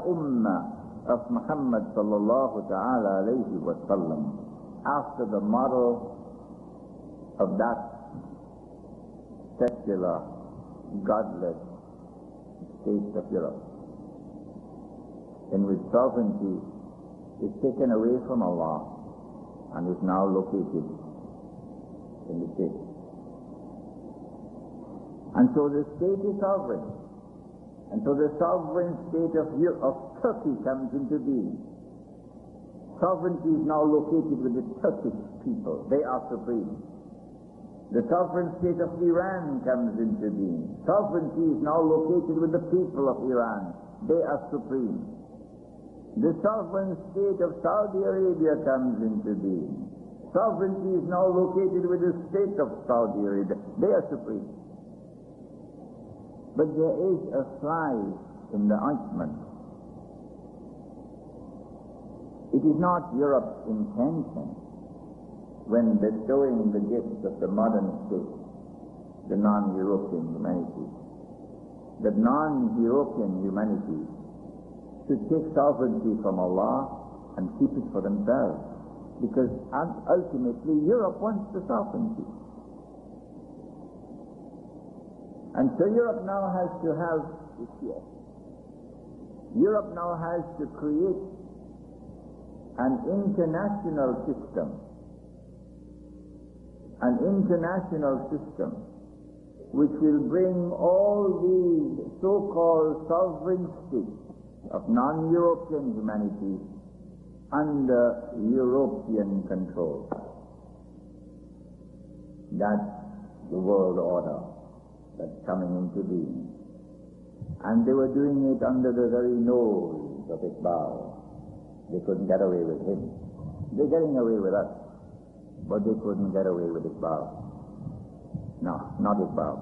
Ummah of Muhammad sallallahu ta'ala alaihi wa sallam, after the model of that secular, godless state of Europe, in which sovereignty is taken away from Allah and is now located in the state. And so the state is sovereign. And so the sovereign state of Turkey comes into being. Sovereignty is now located with the Turkish people. They are supreme. The sovereign state of Iran comes into being. Sovereignty is now located with the people of Iran. They are supreme. The sovereign state of Saudi Arabia comes into being. Sovereignty is now located with the state of Saudi Arabia. They are supreme. But there is a fly in the ointment. It is not Europe's intention, when bestowing the gifts of the modern state, the non-European humanity, that non-European humanity should take sovereignty from Allah and keep it for themselves, because ultimately Europe wants the sovereignty. And so Europe now has to have this year. Europe now has to create an international system which will bring all these so-called sovereign states of non-European humanity under European control. That's the world order that's coming into being. And they were doing it under the very nose of Iqbal. They couldn't get away with him. They're getting away with us, but they couldn't get away with Iqbal. No, not Iqbal.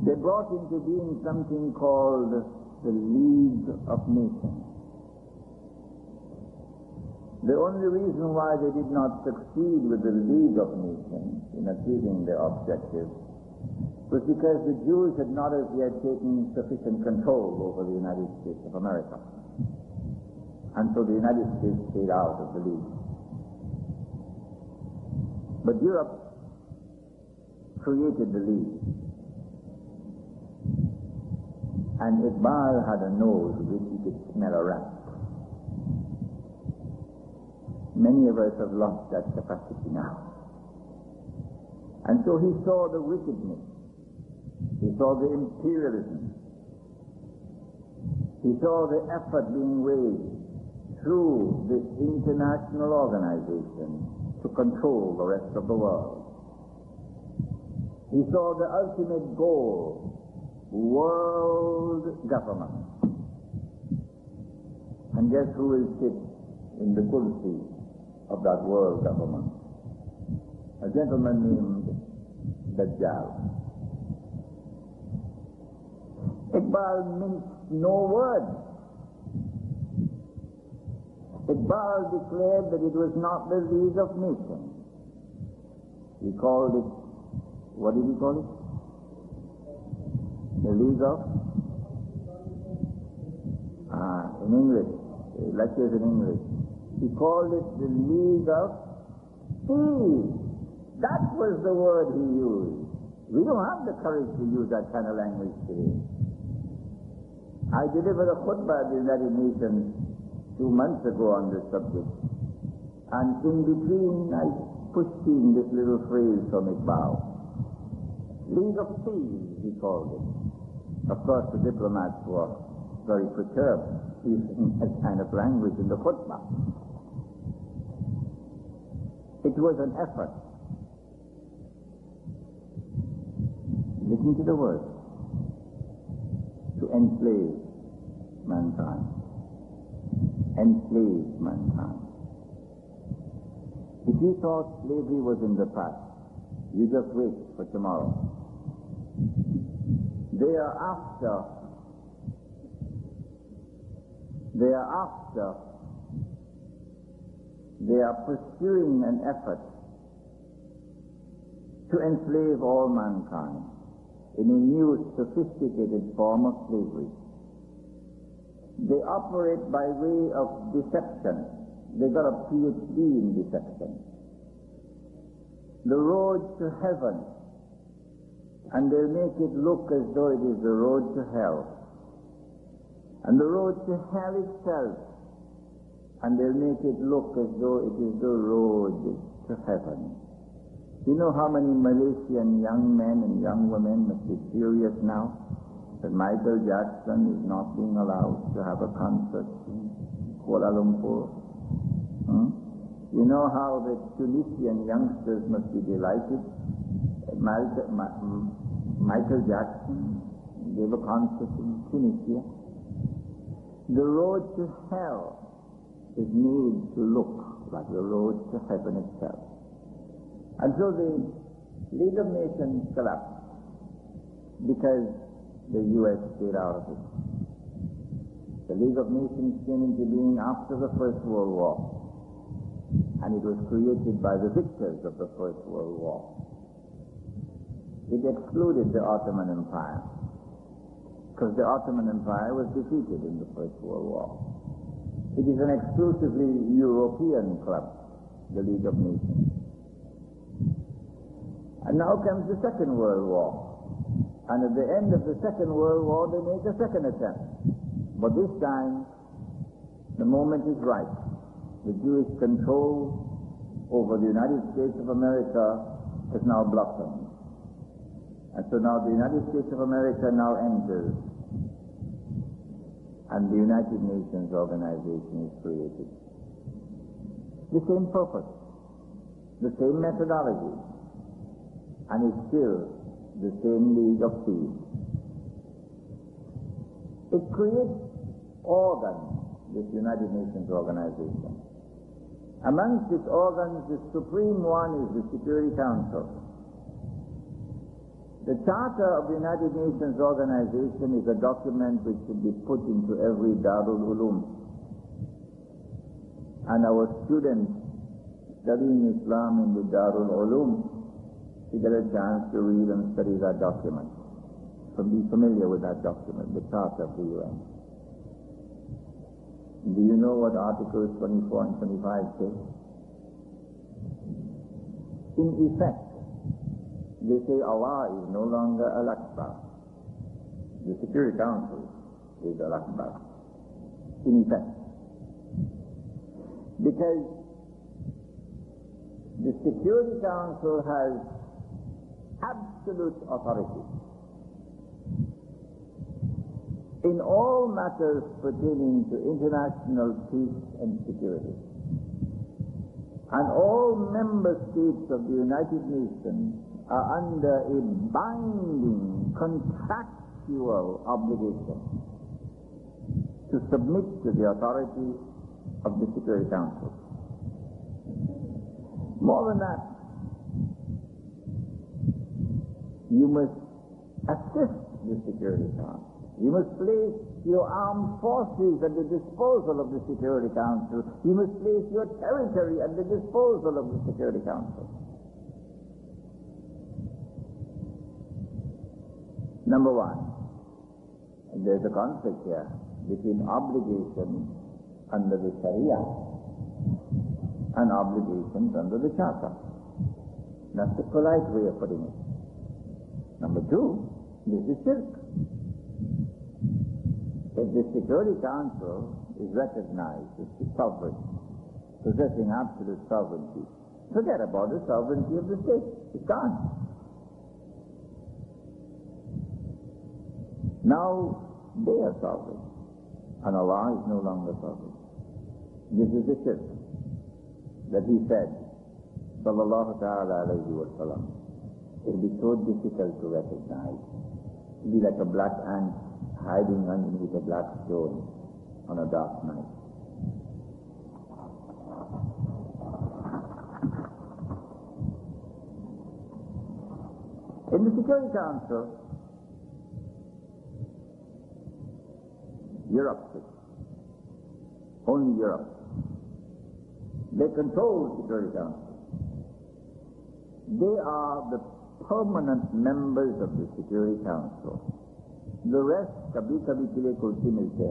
They brought into being something called the League of Nations. The only reason why they did not succeed with the League of Nations in achieving their objective was because the Jews had not as yet taken sufficient control over the United States of America. And so the United States stayed out of the League. But Europe created the League. And Iqbal had a nose with which he could smell a rat. Many of us have lost that capacity now. And so he saw the wickedness. He saw the imperialism. He saw the effort being waged through this international organization to control the rest of the world. He saw the ultimate goal, world government. And guess who will sit in the kursi of that world government? A gentleman named Dajjal. Iqbal minced no words. Iqbal declared that it was not the League of Nations. He called it, what did he call it? The League of? In English, lectures in English. He called it the League of Thieves. That was the word he used. We don't have the courage to use that kind of language today. I delivered a khutbah at the United Nations 2 months ago on this subject. And in between, I pushed in this little phrase from Iqbal. League of Thieves, he called it. Of course, the diplomats were very perturbed using that kind of language in the khutbah. It was an effort. Listen to the words. To enslave mankind. Enslave mankind. If you thought slavery was in the past, you just wait for tomorrow. They are pursuing an effort to enslave all mankind in a new sophisticated form of slavery. operate by way of deception. They got a PhD in deception. The road to heaven, and they'll make it look as though it is the road to hell. And the road to hell itself, and they'll make it look as though it is the road to heaven. You know how many Malaysian young men and young women must be furious now that Michael Jackson is not being allowed to have a concert in Kuala Lumpur? You know how the Tunisian youngsters must be delighted that Michael Jackson gave a concert in Tunisia? The road to hell is made to look like the road to heaven itself. And so the League of Nations collapsed because the U.S. stayed out of it. The League of Nations came into being after the First World War, and it was created by the victors of the First World War. It excluded the Ottoman Empire, because the Ottoman Empire was defeated in the First World War. It is an exclusively European club, the League of Nations. And now comes the Second World War. And at the end of the Second World War, they make a second attempt. But this time, the moment is right. The Jewish control over the United States of America is now blossomed. And so now the United States of America now enters, and the United Nations organization is created. The same purpose, the same methodology, and it's still the same League of Peace. It creates organs, this United Nations organization. Amongst its organs, the supreme one is the Security Council. The Charter of the United Nations Organization is a document which should be put into every Darul Ulum. And our students studying Islam in the Darul Ulum should get a chance to read and study that document, to be familiar with that document, the Charter of the UN. Do you know what Articles 24 and 25 say? In effect, they say Allah is no longer al-Akbar. The Security Council is al-Akbar. In effect. Because the Security Council has absolute authority in all matters pertaining to international peace and security. And all member states of the United Nations are under a binding contractual obligation to submit to the authority of the Security Council. More than that, you must assist the Security Council. You must place your armed forces at the disposal of the Security Council. You must place your territory at the disposal of the Security Council. Number one, there's a conflict here between obligation under the Sharia and obligations under the Charter. That's the polite way of putting it. Number two, this is shirk. If the Security Council is recognized as the sovereign, possessing absolute sovereignty, forget about the sovereignty of the state. It's gone. Now they are sovereign, and Allah is no longer sovereign. This is the shirk that he said, sallallahu ta'ala alaihi wa sallam, it will be so difficult to recognize. It will be like a black ant hiding underneath a black stone on a dark night. In the Security Council, Europe sits. Only Europe. They control the Security Council. They are the permanent members of the Security Council. The rest, kabhi kabhi ke liye kursi milte hai.